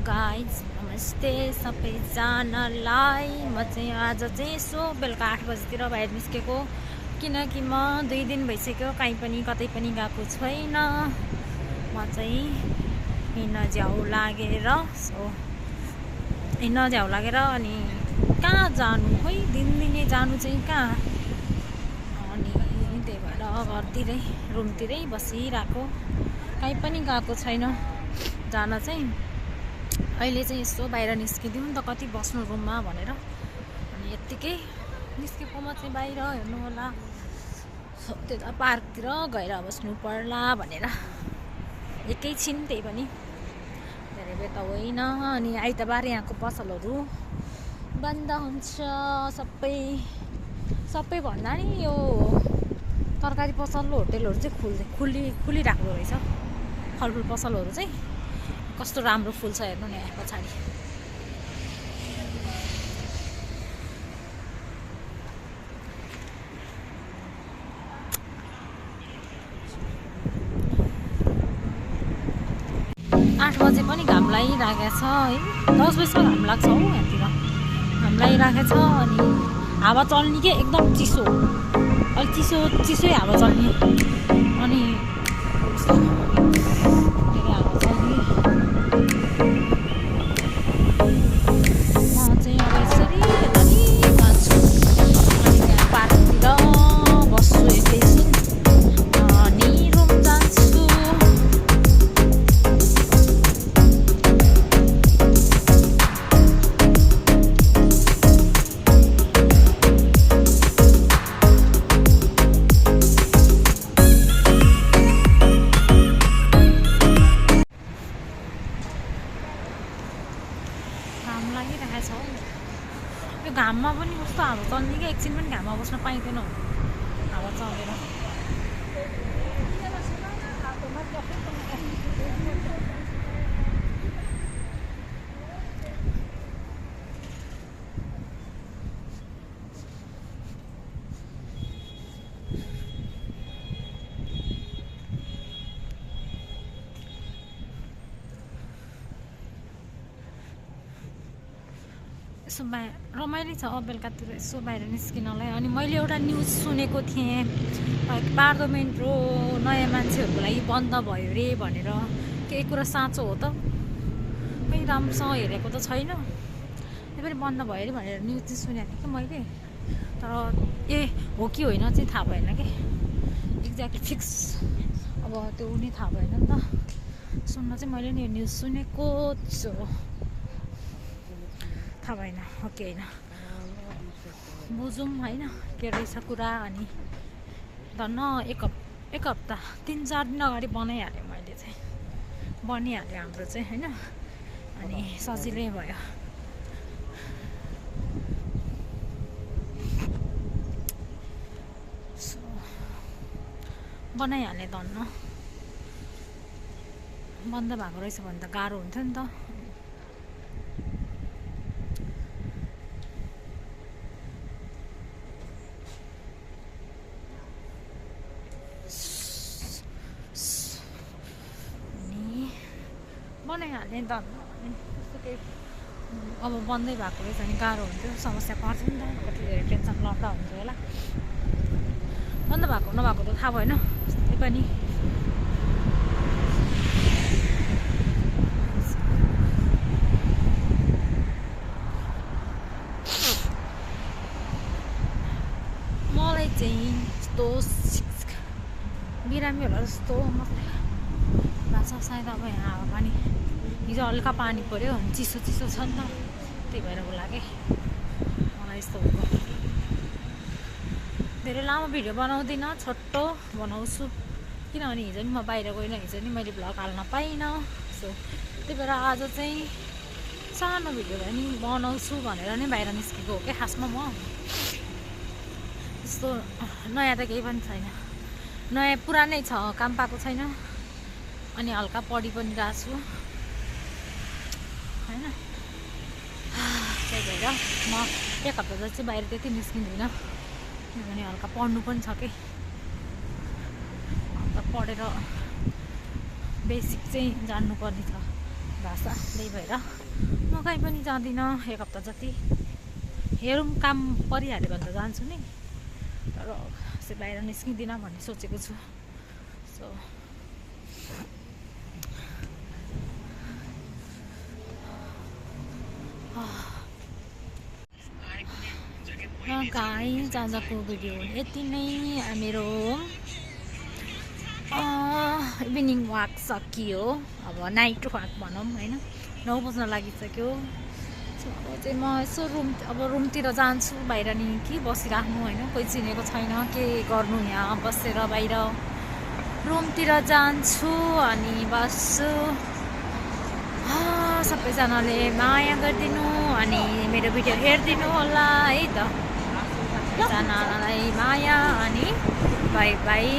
Guys नमस्ते सबैजनालाई। म चाहिँ आज चाहिँ यसो बेलुका 8 बजीतिर बाहिर निस्केको, किनकि म 2 दिन भइसक्यो कहीँ पनि कतै पनि गएको छैन। म चाहिँ हिँड्न झ्याउ लागेर अनि कहाँ जानु खोइ, दिनदिनै जानु चाहिँ कहाँ, अनि त्यही भएर घरतिरै रुमतिरै बसिरहेको, कहीँ पनि गएको छैन। जान चाहिँ अहिले चाहिँ यसो बाहिर निस्किदिउँ नि त, कति बस्नु रुममा भनेर, अनि यत्तिकै निस्केको म चाहिँ बाहिर हेर्नु होला, त्यता पार्कतिर गएर बस्नु पर्ला भनेर एकैछिन, त्यही पनि धेरै बेर त होइन। अनि आइतबार यहाँको पसलहरू बन्द हुन्छ, सबै भन्दा नि यो तरकारी पसल होटेलहरू चाहिँ खुलिराख्दो रहेछ। फलफुल पसलहरू चाहिँ कस्तो राम्रो फुल छ हेर्नु नि यहाँ पछाडि। आठ बजे पनि घाम लागिरहेको छ है, 10 बजीसम्म घाम लाग्छ हौ यहाँतिर, घाम लागिरहेको छ। अनि हावा चल्ने के एकदम चिसो, अलिक चिसै हावा चल्ने, अनि यो घाममा पनि कस्तो हावा चल्ने क्या, एकछिन पनि घाममा बस्न पाइँदैन हावा चलेर। यसो रमाइलो छ बेलुकातिर यसो बाहिर निस्किनलाई। अनि मैले एउटा न्युज सुनेको थिएँ, पार्लियामेन्ट रो नयाँ मान्छेहरूको लागि बन्द भयो रे भनेर। केही कुरा साँचो हो त, कहीँ राम्रोसँग हेरेको त छैन, त्यही पनि बन्द भयो अरे भनेर न्युज चाहिँ सुनेको थिएँ कि मैले, तर हो कि होइन चाहिँ थाहा भएन कि, एक्ज्याक्टली फिक्स अब त्यो उनी थाहा भएन नि त। सुन्न चाहिँ मैले नि यो न्युज सुनेको छु, थाहा भएन हो कि होइन, बुझौँ होइन के रहेछ कुरा। अनि धन्न एक हप्ता 3-4 दिन अगाडि बनाइहालेँ मैले चाहिँ, बनिहाल्यो हाम्रो चाहिँ होइन, अनि सजिलै भयो। बनाइहालेँ धन्न, बन्द भएको रहेछ भने त गाह्रो हुन्थ्यो नि त। बनाइहालेँ त, त्यस्तो केही अब बन्दै भएको रहेछ भने गाह्रो हुन्थ्यो, समस्या पर्छ नि त, कति धेरै टेन्सन लड्दा हुन्थ्यो होला। बन्द भएको नभएको त थाहा भएन, त्यही पनि मलाई चाहिँ यस्तो बिरामी होला जस्तो लाग्छ सायद। अब यहाँ हावापानी हिजो हल्का पानी पऱ्यो, चिसो छ नि त, त्यही भएर होला कि मलाई यस्तो भएको। धेरै लामो भिडियो बनाउँदिनँ, छोटो बनाउँछु, किनभने हिजो नि म बाहिर गइनँ, हिजो नि मैले भ्लग हाल्न पाइनँ, सो त्यही भएर आज चाहिँ सानो भिडियो भए नि बनाउँछु भनेर नै बाहिर निस्केको हो क्या खासमा। म यस्तो नयाँ त केही पनि छैन, नयाँ पुरानै छ, काम पाएको छैन, अनि हल्का पढी पनि रहेको छु होइन। त्यही भएर म एक हप्ता जति चाहिँ बाहिर त्यति निस्किँदिनँ, किनभने हल्का पढ्नु पनि छ कि, हल्का पढेर बेसिक चाहिँ जान्नुपर्ने छ। भाषा त्यही भएर म कहीँ पनि जाँदिनँ। एक हप्ता जति हेरौँ, काम परिहाल्यो भने त जान्छु नि, तर यसै बाहिर निस्किँदिनँ भन्ने सोचेको छु। सो गाइज आजको भिडियो यति नै। मेरो इभिनिङ वाक सकियो, अब नाइट वाक भनौँ होइन, 9 बज्न लागिसक्यो। सो अब चाहिँ म यसो रुमतिर जान्छु, बाहिर नि के बसिराख्नु होइन, कोही चिनेको छैन, के गर्नु यहाँ बसेर बाहिर। रुमतिर जान्छु अनि बस्छु। सबैजनाले माया गरिदिनु अनि मेरो भिडियो हेरिदिनु होला है त। सबैजनालाई माया अनि बाई बाई।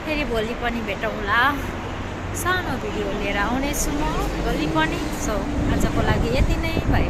फेरि भोलि पनि भेटौँला, सानो भिडियो लिएर आउनेछु म भोलि पनि। सो आजको लागि यति नै, बाई।